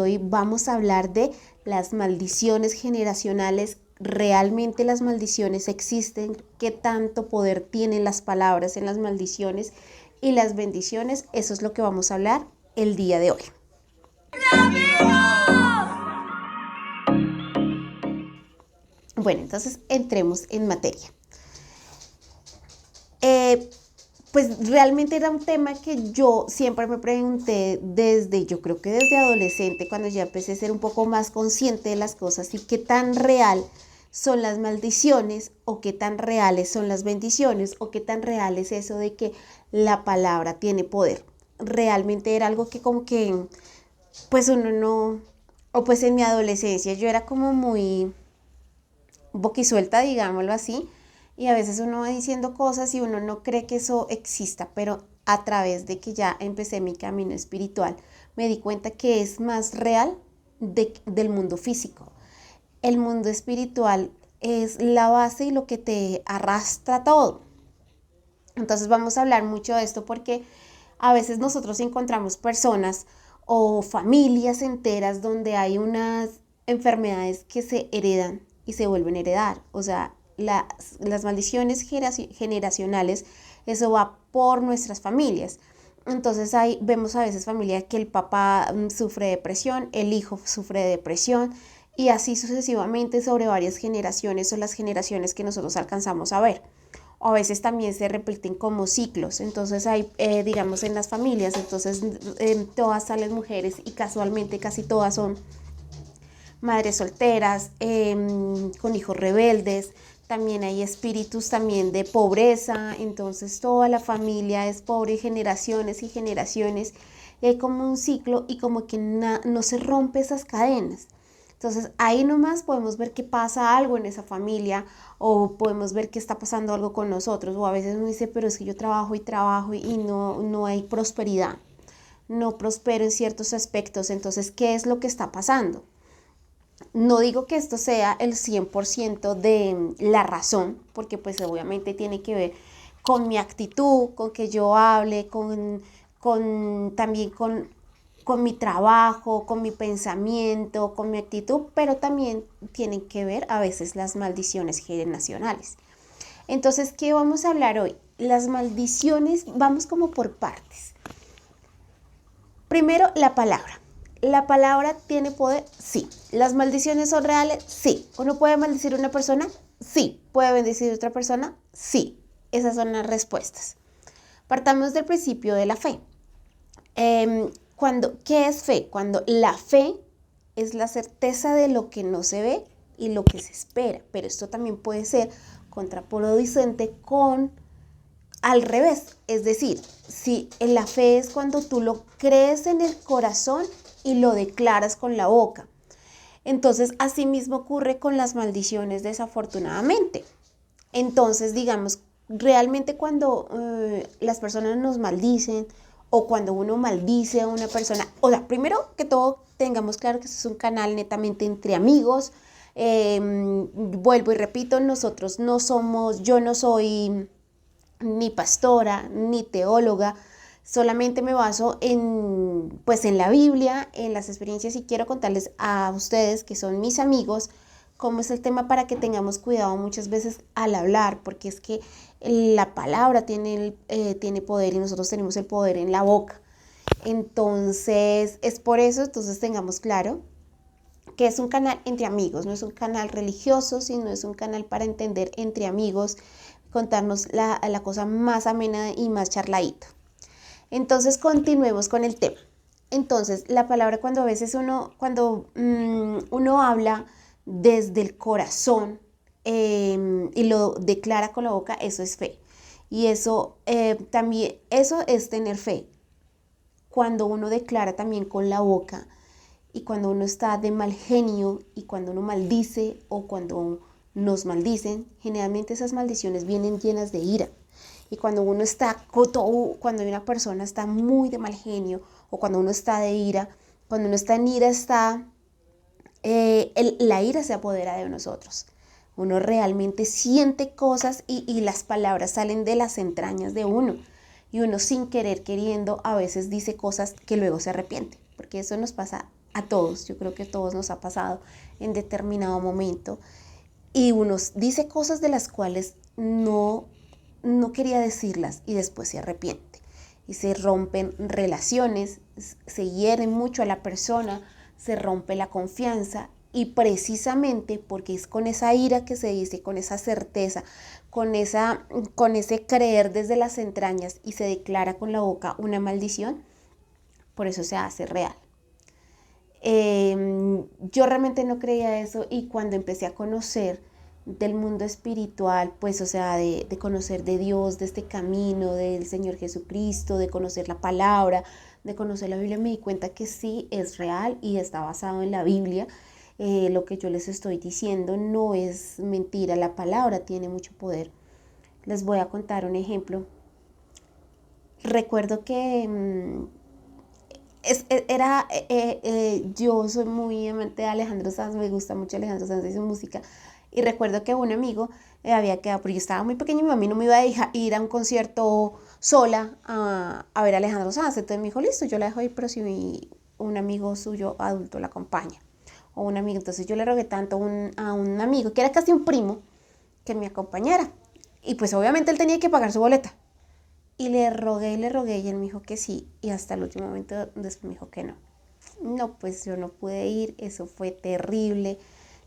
Hoy vamos a hablar de las maldiciones generacionales. ¿Realmente las maldiciones existen? ¿Qué tanto poder tienen las palabras en las maldiciones y las bendiciones? Eso es lo que vamos a hablar el día de hoy. Bueno, entonces entremos en materia. Pues realmente era un tema que yo siempre me pregunté yo creo que desde adolescente, cuando ya empecé a ser un poco más consciente de las cosas y qué tan real son las maldiciones o qué tan reales son las bendiciones o qué tan real es eso de que la palabra tiene poder. Realmente era algo que como que, pues uno no, o pues en mi adolescencia yo era como muy boquisuelta, digámoslo así, y a veces uno va diciendo cosas y uno no cree que eso exista, pero a través de que ya empecé mi camino espiritual, me di cuenta que es más real del mundo físico. El mundo espiritual es la base y lo que te arrastra todo. Entonces vamos a hablar mucho de esto porque a veces nosotros encontramos personas o familias enteras donde hay unas enfermedades que se heredan y se vuelven a heredar. O sea, las maldiciones generacionales, eso va por nuestras familias. Entonces ahí vemos a veces familias que el papá sufre depresión, el hijo sufre de depresión y así sucesivamente sobre varias generaciones o las generaciones que nosotros alcanzamos a ver. O a veces también se repiten como ciclos. Entonces hay, digamos, en las familias, entonces todas salen mujeres y casualmente casi todas son madres solteras, con hijos rebeldes. También hay espíritus también de pobreza, entonces toda la familia es pobre, generaciones y generaciones. Y hay como un ciclo y como que no se rompe esas cadenas. Entonces ahí nomás podemos ver que pasa algo en esa familia o podemos ver que está pasando algo con nosotros. O a veces uno dice, pero es que yo trabajo y trabajo y no hay prosperidad. No prospero en ciertos aspectos. Entonces, ¿qué es lo que está pasando? No digo que esto sea el 100% de la razón, porque pues obviamente tiene que ver con mi actitud, con que yo hable, también con mi trabajo, con mi pensamiento, con mi actitud, pero también tienen que ver a veces las maldiciones generacionales. Entonces, ¿qué vamos a hablar hoy? Las maldiciones, vamos como por partes. Primero, la palabra. ¿La palabra tiene poder? Sí. ¿Las maldiciones son reales? Sí. ¿Uno puede maldecir a una persona? Sí. ¿Puede bendecir a otra persona? Sí. Esas son las respuestas. Partamos del principio de la fe. ¿Qué es fe? Cuando la fe es la certeza de lo que no se ve y lo que se espera. Pero esto también puede ser contraproducente con al revés. Es decir, si en la fe es cuando tú lo crees en el corazón y lo declaras con la boca. Entonces, así mismo ocurre con las maldiciones, desafortunadamente. Entonces, digamos, realmente cuando las personas nos maldicen o cuando uno maldice a una persona, o sea, primero que todo, tengamos claro que este es un canal netamente entre amigos. Vuelvo y repito, yo no soy ni pastora, ni teóloga, solamente me baso pues en la Biblia, en las experiencias y quiero contarles a ustedes que son mis amigos cómo es el tema para que tengamos cuidado muchas veces al hablar, porque es que la palabra tiene poder y nosotros tenemos el poder en la boca. Entonces, es por eso, entonces tengamos claro que es un canal entre amigos, no es un canal religioso, sino es un canal para entender entre amigos, contarnos la cosa más amena y más charladita. Entonces continuemos con el tema. Entonces la palabra cuando a veces uno habla desde el corazón y lo declara con la boca, eso es fe. Y eso también, eso es tener fe. Cuando uno declara también con la boca y cuando uno está de mal genio y cuando uno maldice o cuando nos maldicen, generalmente esas maldiciones vienen llenas de ira. Y cuando uno está, cuando una persona está muy de mal genio o cuando uno está de ira, cuando uno está en ira, la ira se apodera de nosotros. Uno realmente siente cosas y las palabras salen de las entrañas de uno. Y uno sin querer, queriendo, a veces dice cosas que luego se arrepiente. Porque eso nos pasa a todos, yo creo que a todos nos ha pasado en determinado momento y uno dice cosas de las cuales no quería decirlas y después se arrepiente y se rompen relaciones, se hiere mucho a la persona, se rompe la confianza y precisamente porque es con esa ira que se dice, con esa certeza, con ese creer desde las entrañas y se declara con la boca una maldición, por eso se hace real. Yo realmente no creía eso y cuando empecé a conocer del mundo espiritual, pues o sea, de conocer de Dios, de este camino, del Señor Jesucristo, de conocer la palabra, de conocer la Biblia, me di cuenta que sí es real y está basado en la Biblia. Lo que yo les estoy diciendo no es mentira, la palabra tiene mucho poder. Les voy a contar un ejemplo. Recuerdo que yo soy muy amante de Alejandro Sanz, me gusta mucho Alejandro Sanz y su música. Y recuerdo que un amigo había quedado, pero yo estaba muy pequeña y mi mami no me iba a dejar ir a un concierto sola a ver a Alejandro Sanz. Entonces me dijo, listo, yo la dejo ir, pero si un amigo suyo adulto la acompaña. O un amigo. Entonces yo le rogué tanto a un amigo, que era casi un primo, que me acompañara. Y pues obviamente él tenía que pagar su boleta. Y le rogué y él me dijo que sí. Y hasta el último momento después me dijo que no. No, pues yo no pude ir, eso fue terrible.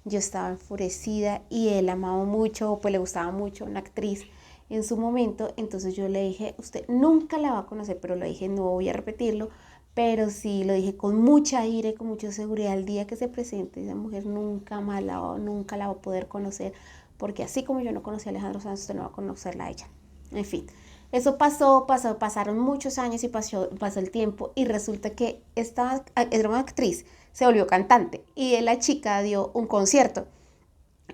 Yo estaba enfurecida y él amaba mucho, pues le gustaba mucho una actriz en su momento. Entonces yo le dije, usted nunca la va a conocer, pero le dije, no voy a repetirlo. Pero sí, lo dije con mucha ira y con mucha seguridad. El día que se presente esa mujer nunca la va a poder conocer. Porque así como yo no conocí a Alejandro Sanz, usted no va a conocerla a ella. En fin, eso pasaron muchos años y pasó el tiempo y resulta que esta era una actriz, se volvió cantante y la chica dio un concierto.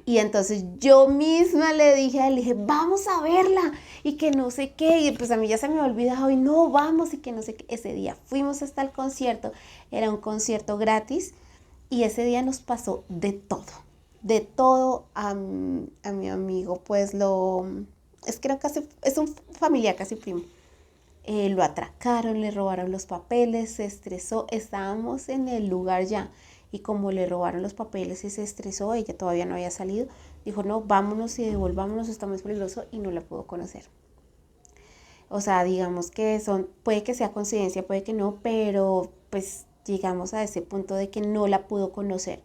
Y entonces yo misma le dije, vamos a verla y que no sé qué. Y pues a mí ya se me había olvidado y no, vamos y que no sé qué. Ese día fuimos hasta el concierto, era un concierto gratis y ese día nos pasó de todo. De todo a mi amigo, pues es que era casi, es un familiar, casi primo. Lo atracaron, le robaron los papeles, se estresó, estábamos en el lugar ya y como le robaron los papeles y se estresó, ella todavía no había salido, dijo no, vámonos y devolvámonos, está muy peligroso y no la pudo conocer. O sea, digamos que puede que sea coincidencia, puede que no, pero pues llegamos a ese punto de que no la pudo conocer.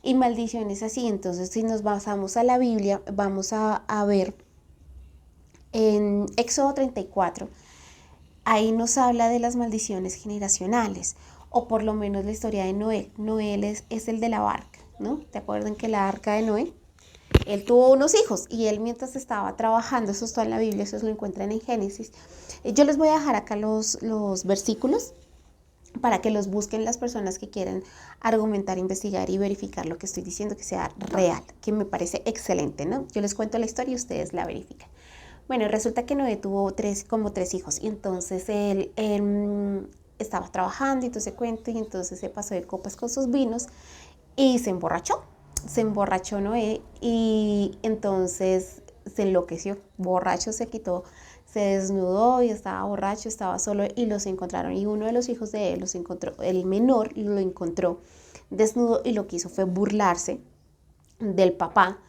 Y maldiciones así, entonces si nos basamos a la Biblia, vamos a ver en Éxodo 34, ahí nos habla de las maldiciones generacionales, o por lo menos la historia de Noé. Noé es el de la barca, ¿no? ¿Te acuerdan que la arca de Noé? Él tuvo unos hijos y él mientras estaba trabajando, eso está en la Biblia, eso se lo encuentran en Génesis. Yo les voy a dejar acá los versículos para que los busquen las personas que quieran argumentar, investigar y verificar lo que estoy diciendo, que sea real, que me parece excelente, ¿no? Yo les cuento la historia y ustedes la verifican. Bueno, resulta que Noé tuvo como tres hijos y entonces él estaba trabajando y todo ese cuento y entonces se pasó de copas con sus vinos y se emborrachó. Se emborrachó Noé y entonces se enloqueció, borracho se quitó, se desnudó y estaba borracho, estaba solo y los encontraron y uno de los hijos de él los encontró, el menor lo encontró desnudo y lo que hizo fue burlarse del papá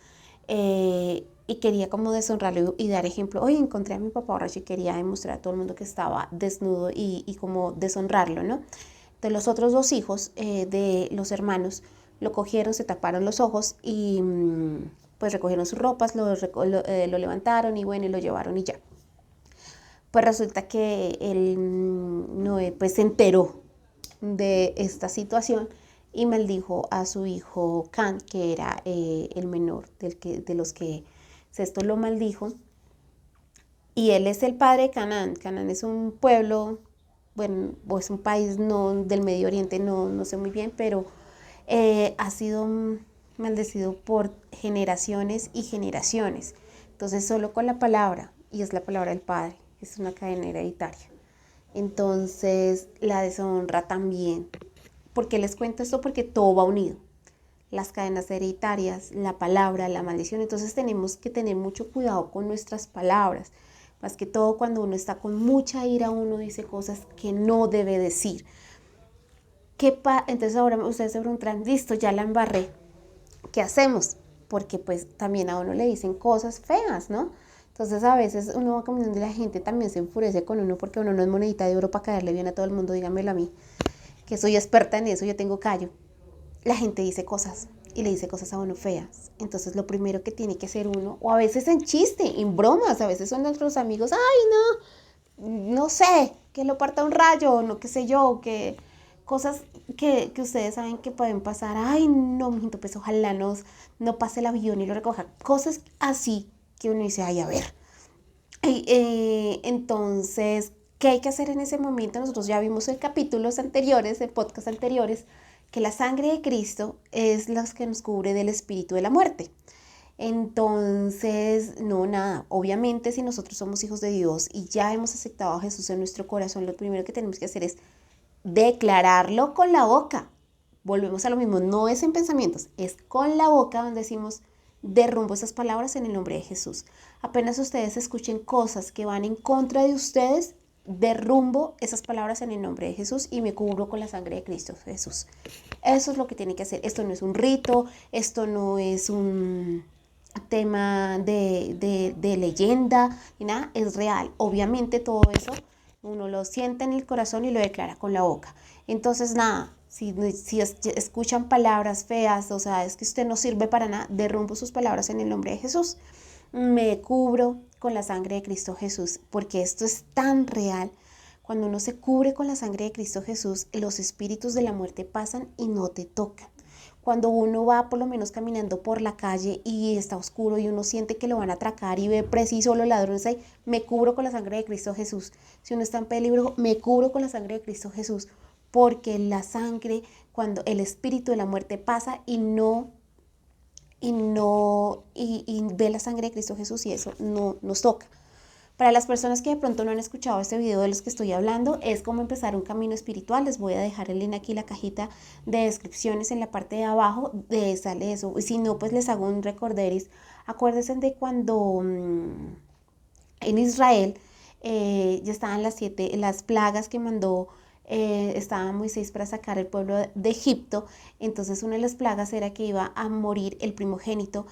y quería como deshonrarlo y dar ejemplo. Oye, encontré a mi papá borracho y quería demostrar a todo el mundo que estaba desnudo y como deshonrarlo, ¿no? De los otros dos hijos de los hermanos lo cogieron, se taparon los ojos y pues recogieron sus ropas, lo levantaron y bueno, y lo llevaron y ya. Pues resulta que él Noé pues se enteró de esta situación y maldijo a su hijo Can, que era el menor de los que Sexto lo maldijo. Y él es el padre de Canaán. Canaán es un pueblo, bueno, o es un país no, del Medio Oriente, no sé muy bien, pero ha sido maldecido por generaciones y generaciones. Entonces solo con la palabra, y es la palabra del Padre, es una cadena hereditaria. Entonces la deshonra también. ¿Por qué les cuento esto? Porque todo va unido. Las cadenas hereditarias, la palabra, la maldición. Entonces tenemos que tener mucho cuidado con nuestras palabras. Más que todo cuando uno está con mucha ira, uno dice cosas que no debe decir. Entonces ahora ustedes se preguntarán, listo, ya la embarré, ¿qué hacemos? Porque pues también a uno le dicen cosas feas, ¿no? Entonces a veces uno va caminando y la gente también se enfurece con uno porque uno no es monedita de oro para caerle bien a todo el mundo, dígamelo a mí, que soy experta en eso, yo tengo callo. La gente dice cosas y le dice cosas a uno feas. Entonces lo primero que tiene que hacer uno, o a veces en chiste, en bromas, a veces son nuestros amigos, ay no sé, que lo parta un rayo, no qué sé yo, que cosas que ustedes saben que pueden pasar, ay no, mijito, pues ojalá no pase el avión y lo recoja, cosas así que uno dice, ay a ver. Entonces, ¿qué hay que hacer en ese momento? Nosotros ya vimos en capítulos anteriores, en podcasts anteriores, que la sangre de Cristo es la que nos cubre del espíritu de la muerte. Entonces, no, nada, obviamente si nosotros somos hijos de Dios y ya hemos aceptado a Jesús en nuestro corazón, lo primero que tenemos que hacer es declararlo con la boca. Volvemos a lo mismo, no es en pensamientos, es con la boca donde decimos, derrumbo esas palabras en el nombre de Jesús. Apenas ustedes escuchen cosas que van en contra de ustedes, derrumbo esas palabras en el nombre de Jesús y me cubro con la sangre de Cristo Jesús. Eso es lo que tiene que hacer. Esto no es un rito, esto no es un tema de leyenda, ni nada, es real. Obviamente todo eso uno lo siente en el corazón y lo declara con la boca. Entonces nada, si escuchan palabras feas, o sea, es que usted no sirve para nada, derrumbo sus palabras en el nombre de Jesús. Me cubro con la sangre de Cristo Jesús, porque esto es tan real. Cuando uno se cubre con la sangre de Cristo Jesús, los espíritus de la muerte pasan y no te tocan. Cuando uno va por lo menos caminando por la calle y está oscuro y uno siente que lo van a atracar y ve preciso los ladrones ahí, me cubro con la sangre de Cristo Jesús. Si uno está en peligro, me cubro con la sangre de Cristo Jesús, porque la sangre, cuando el espíritu de la muerte pasa y ve la sangre de Cristo Jesús y eso no nos toca. Para las personas que de pronto no han escuchado este video de los que estoy hablando, es cómo empezar un camino espiritual. Les voy a dejar el link aquí, la cajita de descripciones en la parte de abajo, sale eso. Y si no, pues les hago un recorderis. Acuérdense de cuando en Israel ya estaban las plagas que mandó, estaba Moisés para sacar el pueblo de Egipto. Entonces una de las plagas era que iba a morir el primogénito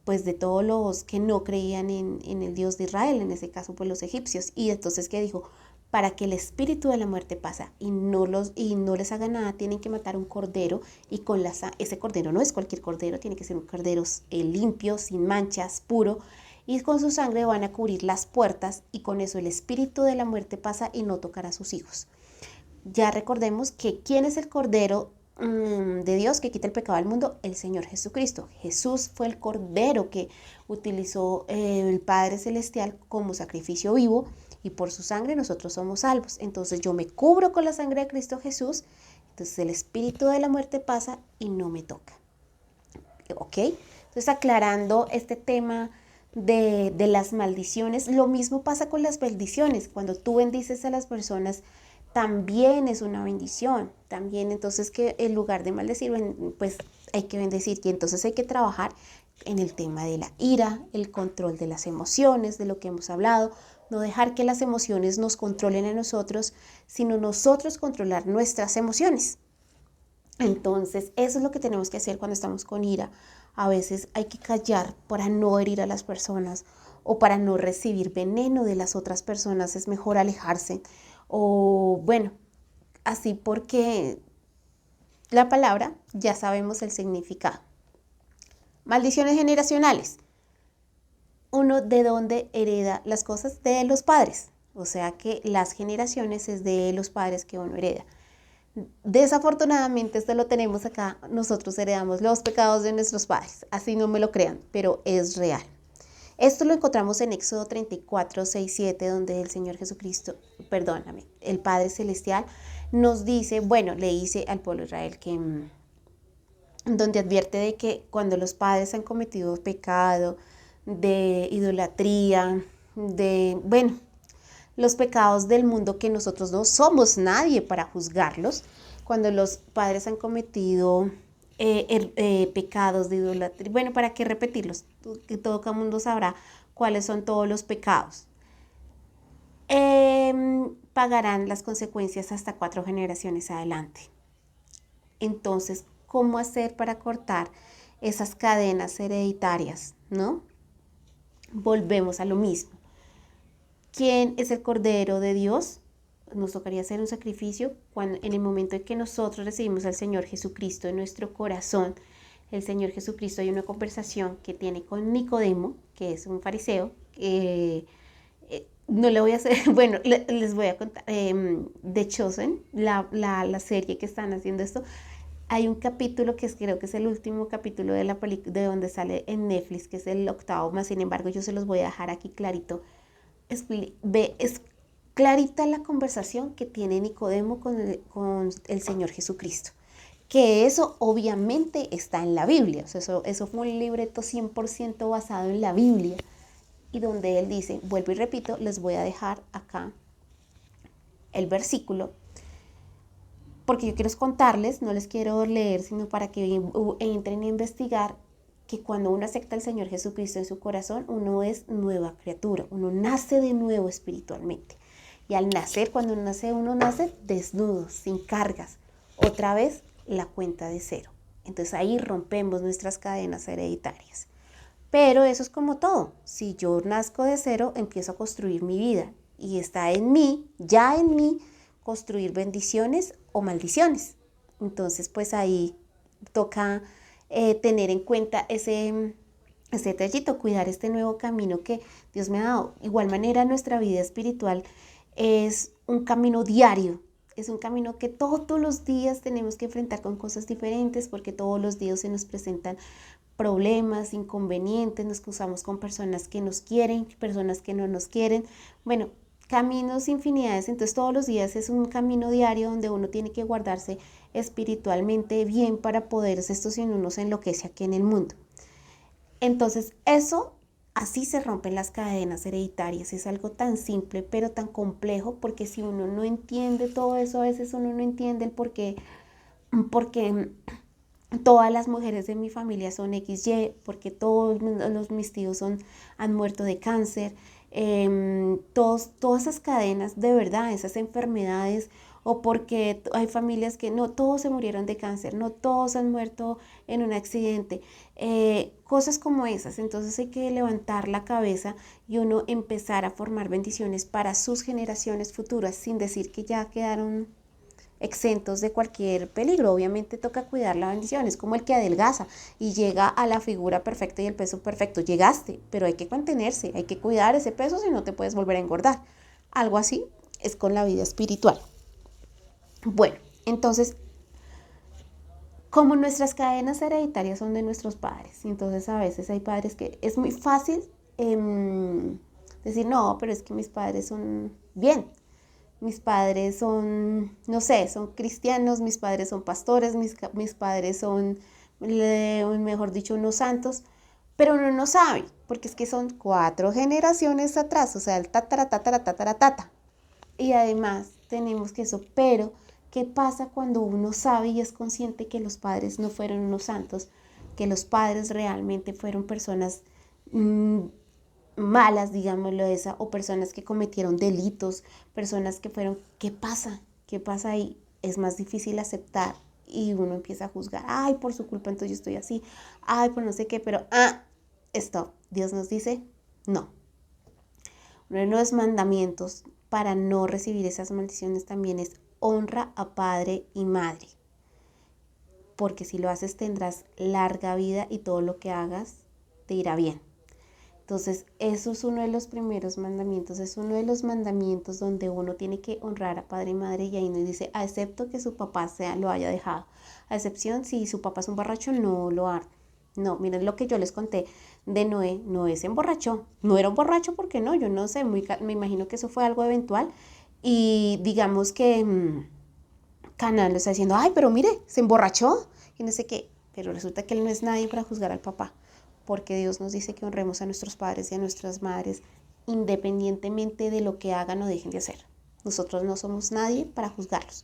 pues de todos los que no creían en el Dios de Israel, en ese caso pues los egipcios. Y entonces que dijo, para que el espíritu de la muerte pasa y no les haga nada, tienen que matar un cordero, y ese cordero no es cualquier cordero, tiene que ser un cordero limpio, sin manchas, puro, y con su sangre van a cubrir las puertas, y con eso el espíritu de la muerte pasa y no tocará a sus hijos. Ya recordemos que ¿quién es el cordero de Dios que quita el pecado del mundo? El Señor Jesucristo. Jesús fue el cordero que utilizó el Padre Celestial como sacrificio vivo, y por su sangre nosotros somos salvos. Entonces yo me cubro con la sangre de Cristo Jesús, entonces el espíritu de la muerte pasa y no me toca. ¿Ok? Entonces aclarando este tema de las maldiciones, lo mismo pasa con las bendiciones. Cuando tú bendices a las personas, también es una bendición. También entonces que en lugar de maldecir, pues hay que bendecir, y entonces hay que trabajar en el tema de la ira, el control de las emociones, de lo que hemos hablado, no dejar que las emociones nos controlen a nosotros, sino nosotros controlar nuestras emociones. Entonces, eso es lo que tenemos que hacer cuando estamos con ira. A veces hay que callar para no herir a las personas, o para no recibir veneno de las otras personas. Es mejor alejarse. O bueno, así, porque la palabra ya sabemos el significado. Maldiciones generacionales. Uno de dónde hereda las cosas, de los padres. O sea que las generaciones es de los padres que uno hereda. Desafortunadamente esto lo tenemos acá, nosotros heredamos los pecados de nuestros padres, así no me lo crean, pero es real. Esto lo encontramos en Éxodo 34, 6, 7, donde el Señor Jesucristo, perdóname, el Padre Celestial nos dice, bueno, le dice al pueblo de Israel que, donde advierte de que cuando los padres han cometido pecado de idolatría, bueno, los pecados del mundo, que nosotros no somos nadie para juzgarlos, cuando los padres han cometido pecados de idolatría, bueno, ¿para qué repetirlos? Que todo el mundo sabrá cuáles son todos los pecados. pagarán las consecuencias hasta 4 generaciones adelante. Entonces, ¿cómo hacer para cortar esas cadenas hereditarias, no? Volvemos a lo mismo. ¿Quién es el Cordero de Dios? Nos tocaría hacer un sacrificio en el momento en que nosotros recibimos al Señor Jesucristo en nuestro corazón. El Señor Jesucristo, hay una conversación que tiene con Nicodemo, que es un fariseo. No le voy a hacer, bueno, les voy a contar. The Chosen, la serie que están haciendo esto, hay un capítulo creo que es el último capítulo de la película, de donde sale en Netflix, que es el 8º, más sin embargo yo se los voy a dejar aquí clarito. Es clarita la conversación que tiene Nicodemo con el Señor Jesucristo. Que eso obviamente está en la Biblia. O sea, eso fue un libreto 100% basado en la Biblia. Y donde él dice, vuelvo y repito, les voy a dejar acá el versículo. Porque yo quiero contarles, no les quiero leer, sino para que entren a investigar que cuando uno acepta al Señor Jesucristo en su corazón, uno es nueva criatura, uno nace de nuevo espiritualmente. Y al nacer, cuando uno nace desnudo, sin cargas, otra vez la cuenta de cero. Entonces ahí rompemos nuestras cadenas hereditarias. Pero eso es como todo. Si yo nazco de cero, empiezo a construir mi vida. Y está en mí, ya en mí, construir bendiciones o maldiciones. Entonces, pues ahí toca tener en cuenta ese detallito, cuidar este nuevo camino que Dios me ha dado. Igual manera, nuestra vida espiritual es un camino diario. Es un camino que todos los días tenemos que enfrentar con cosas diferentes, porque todos los días se nos presentan problemas, inconvenientes, nos cruzamos con personas que nos quieren, personas que no nos quieren. Bueno, caminos infinidades, entonces todos los días es un camino diario donde uno tiene que guardarse espiritualmente bien para poder esto, si no uno se enloquece aquí en el mundo. Entonces eso, así se rompen las cadenas hereditarias. Es algo tan simple pero tan complejo, porque si uno no entiende todo eso, a veces uno no entiende el porque todas las mujeres de mi familia son XY, porque todos mis tíos han muerto de cáncer. Todas esas cadenas, de verdad, esas enfermedades, o porque hay familias que no todos se murieron de cáncer, no todos han muerto en un accidente, cosas como esas. Entonces hay que levantar la cabeza y uno empezar a formar bendiciones para sus generaciones futuras, sin decir que ya quedaron exentos de cualquier peligro. Obviamente toca cuidar la bendición, es como el que adelgaza y llega a la figura perfecta y el peso perfecto. Llegaste, pero hay que mantenerse, hay que cuidar ese peso, si no te puedes volver a engordar. Algo así es con la vida espiritual. Bueno, entonces, como nuestras cadenas hereditarias son de nuestros padres, entonces a veces hay padres que es muy fácil decir, no, pero es que mis padres son bien. Mis padres son, no sé, son cristianos, mis padres son pastores, mis padres son, mejor dicho, unos santos, pero uno no sabe, porque es que son 4 generaciones atrás, o sea, el tatara, tatara, tatara, tata. Y además tenemos que eso, pero ¿qué pasa cuando uno sabe y es consciente que los padres no fueron unos santos, que los padres realmente fueron personas malas, digámoslo esa, o personas que cometieron delitos, personas que fueron, ¿qué pasa? ¿Qué pasa ahí? Es más difícil aceptar y uno empieza a juzgar, ay, por su culpa entonces yo estoy así, ay, por no sé qué, pero, stop, Dios nos dice, no. Uno de los mandamientos para no recibir esas maldiciones también es honra a padre y madre, porque si lo haces tendrás larga vida y todo lo que hagas te irá bien. Entonces, eso es uno de los primeros mandamientos, es uno de los mandamientos donde uno tiene que honrar a padre y madre, y ahí nos dice, a excepto que su papá lo haya dejado, a excepción si su papá es un borracho, no lo hará. No, miren lo que yo les conté de Noé. Noé se emborrachó, no era un borracho porque no, yo no sé, me imagino que eso fue algo eventual, y digamos que Canaán lo está diciendo, ay, pero mire, se emborrachó, y no sé qué, pero resulta que él no es nadie para juzgar al papá, porque Dios nos dice que honremos a nuestros padres y a nuestras madres independientemente de lo que hagan o dejen de hacer. Nosotros no somos nadie para juzgarlos.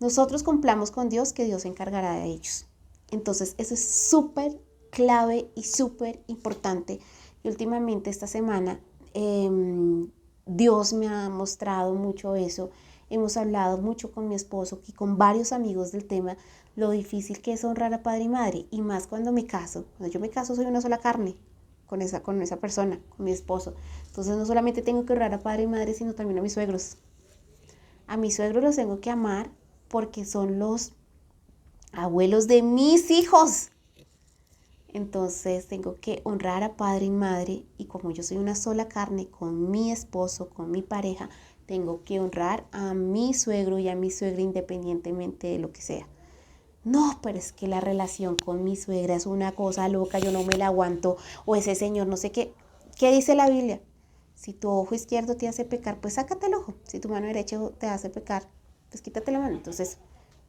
Nosotros cumplamos con Dios, que Dios se encargará de ellos. Entonces, eso es súper clave y súper importante. Y últimamente esta semana Dios me ha mostrado mucho eso. Hemos hablado mucho con mi esposo y con varios amigos del tema, lo difícil que es honrar a padre y madre, y más cuando me caso. Cuando yo me caso soy una sola carne con esa persona, con mi esposo. Entonces no solamente tengo que honrar a padre y madre, sino también a mis suegros. A mis suegros los tengo que amar porque son los abuelos de mis hijos. Entonces tengo que honrar a padre y madre, y como yo soy una sola carne con mi esposo, con mi pareja, tengo que honrar a mi suegro y a mi suegra independientemente de lo que sea. No, pero es que la relación con mi suegra es una cosa loca, yo no me la aguanto, o ese señor no sé qué. ¿Qué dice la Biblia? Si tu ojo izquierdo te hace pecar, pues sácate el ojo. Si tu mano derecha te hace pecar, pues quítate la mano. Entonces,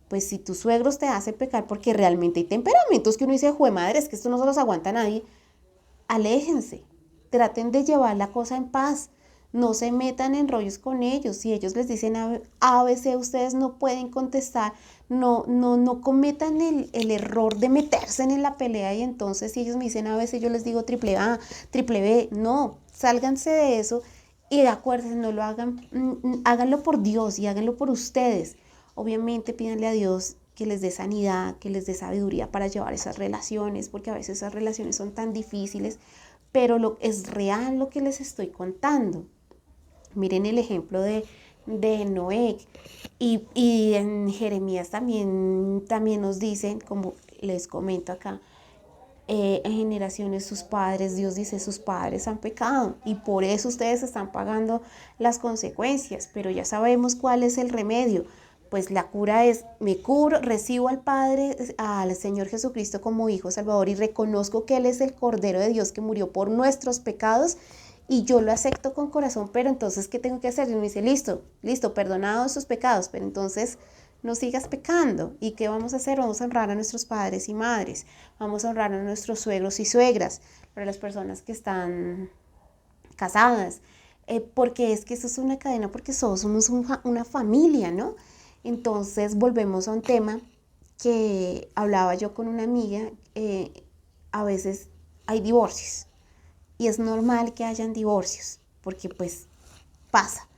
pues si tus suegros te hacen pecar porque realmente hay temperamentos que uno dice, jue madre, es que esto no se los aguanta nadie, aléjense, traten de llevar la cosa en paz, no se metan en rollos con ellos. Si ellos les dicen ABC, ustedes no pueden contestar, no cometan el error de meterse en la pelea, y entonces si ellos me dicen ABC, yo les digo triple A, triple B, no, sálganse de eso y acuérdense, no lo hagan, háganlo por Dios y háganlo por ustedes. Obviamente pídanle a Dios que les dé sanidad, que les dé sabiduría para llevar esas relaciones, porque a veces esas relaciones son tan difíciles, pero es real lo que les estoy contando. Miren el ejemplo de Noé, y en Jeremías también nos dicen, como les comento acá, en generaciones sus padres, Dios dice, sus padres han pecado y por eso ustedes están pagando las consecuencias, pero ya sabemos cuál es el remedio. Pues la cura es, me curo, recibo al Padre, al Señor Jesucristo como Hijo Salvador, y reconozco que Él es el Cordero de Dios que murió por nuestros pecados, y yo lo acepto con corazón. Pero entonces, ¿qué tengo que hacer? Y me dice, listo, perdonados sus pecados, pero entonces no sigas pecando. ¿Y qué vamos a hacer? Vamos a honrar a nuestros padres y madres, vamos a honrar a nuestros suegros y suegras, para las personas que están casadas, porque es que eso es una cadena, porque somos una familia, ¿no? Entonces volvemos a un tema que hablaba yo con una amiga, a veces hay divorcios y es normal que hayan divorcios, porque pues pasa.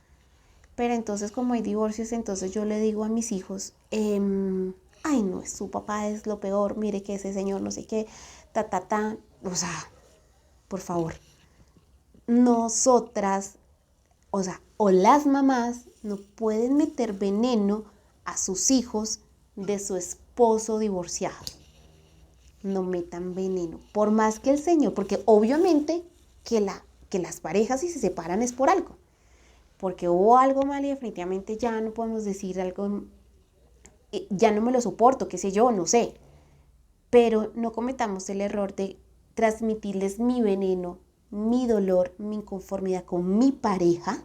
Pero entonces como hay divorcios, entonces yo le digo a mis hijos, ay no, su papá es lo peor, mire que ese señor no sé qué, o sea, por favor, nosotras, o sea, o las mamás no pueden meter veneno a sus hijos de su esposo divorciado. No metan veneno, por más que el Señor, porque obviamente que las parejas, si se separan, es por algo, porque hubo algo mal y definitivamente ya no podemos decir algo, ya no me lo soporto, qué sé yo, no sé. Pero no cometamos el error de transmitirles mi veneno, mi dolor, mi inconformidad con mi pareja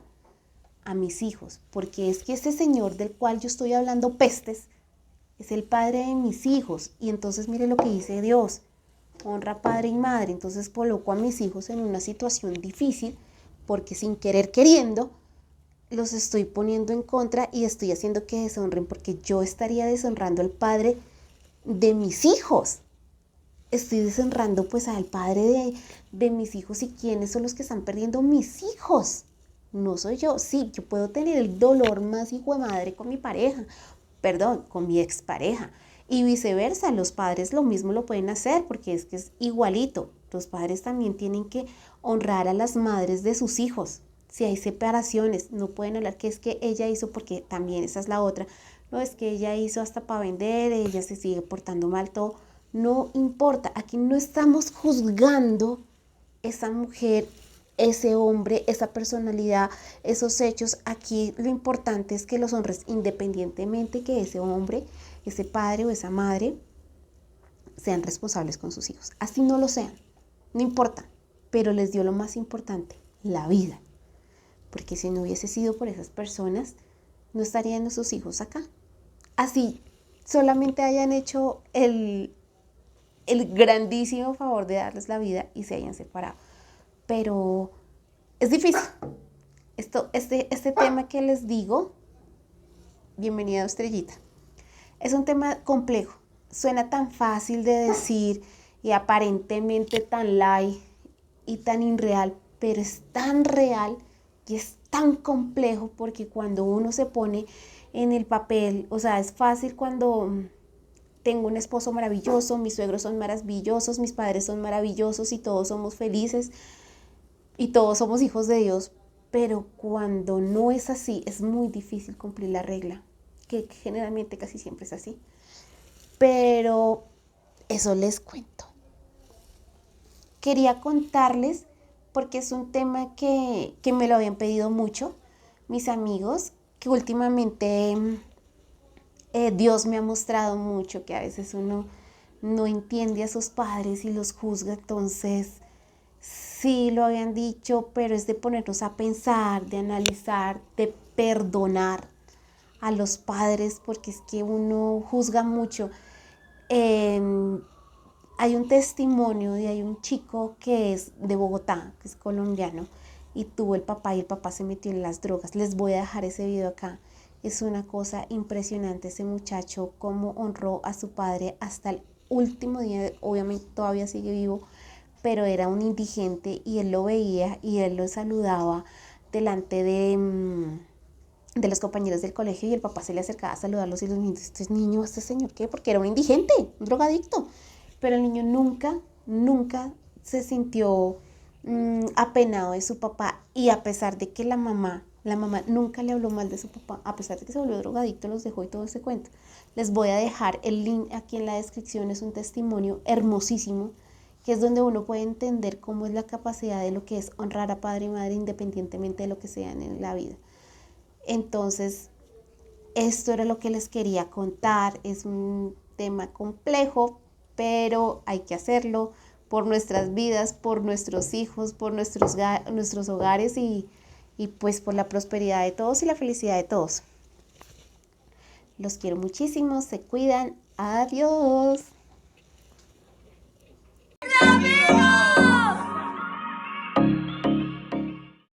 a mis hijos, porque es que ese señor del cual yo estoy hablando pestes es el padre de mis hijos. Y entonces mire lo que dice Dios: honra padre y madre. Entonces coloco a mis hijos en una situación difícil, porque sin querer queriendo los estoy poniendo en contra y estoy haciendo que deshonren, porque yo estaría deshonrando al padre de mis hijos. Estoy deshonrando pues al padre de mis hijos. ¿Y quiénes son los que están perdiendo? Mis hijos. No soy yo. Sí, yo puedo tener el dolor más hijo de madre con mi pareja, perdón, con mi expareja, y viceversa. Los padres lo mismo lo pueden hacer, porque es que es igualito. Los padres también tienen que honrar a las madres de sus hijos. Si hay separaciones, no pueden hablar que es que ella hizo, porque también esa es la otra. No, es que ella hizo hasta para vender, ella se sigue portando mal, todo. No importa, aquí no estamos juzgando esa mujer, ese hombre, esa personalidad, esos hechos. Aquí lo importante es que los honres, independientemente que ese hombre, ese padre o esa madre sean responsables con sus hijos. Así no lo sean, no importa, pero les dio lo más importante, la vida. Porque si no hubiese sido por esas personas, no estarían sus hijos acá. Así solamente hayan hecho el grandísimo favor de darles la vida y se hayan separado. Pero es difícil. Este tema que les digo, bienvenida Estrellita, es un tema complejo. Suena tan fácil de decir y aparentemente tan light y tan irreal, pero es tan real y es tan complejo porque cuando uno se pone en el papel, o sea, es fácil cuando tengo un esposo maravilloso, mis suegros son maravillosos, mis padres son maravillosos y todos somos felices y todos somos hijos de Dios, pero cuando no es así, es muy difícil cumplir la regla, que generalmente casi siempre es así. Pero eso les cuento. Quería contarles porque es un tema que me lo habían pedido mucho mis amigos, que últimamente Dios me ha mostrado mucho que a veces uno no entiende a sus padres y los juzga, entonces sí lo habían dicho, pero es de ponernos a pensar, de analizar, de perdonar a los padres, porque es que uno juzga mucho. Eh, Hay un testimonio de hay un chico que es de Bogotá, que es colombiano, y tuvo el papá y el papá se metió en las drogas. Les voy a dejar ese video acá. Es una cosa impresionante ese muchacho, cómo honró a su padre hasta el último día. Obviamente todavía sigue vivo, pero era un indigente y él lo veía y él lo saludaba delante de los compañeros del colegio y el papá se le acercaba a saludarlos y los niños, este niño, este señor, ¿qué? Porque era un indigente, un drogadicto. Pero el niño nunca se sintió apenado de su papá y a pesar de que la mamá nunca le habló mal de su papá, a pesar de que se volvió drogadicto, los dejó y todo ese cuento. Les voy a dejar el link aquí en la descripción, es un testimonio hermosísimo, que es donde uno puede entender cómo es la capacidad de lo que es honrar a padre y madre independientemente de lo que sean en la vida. Entonces, esto era lo que les quería contar. Es un tema complejo, pero hay que hacerlo por nuestras vidas, por nuestros hijos, por nuestros hogares y pues por la prosperidad de todos y la felicidad de todos. Los quiero muchísimo, se cuidan, adiós.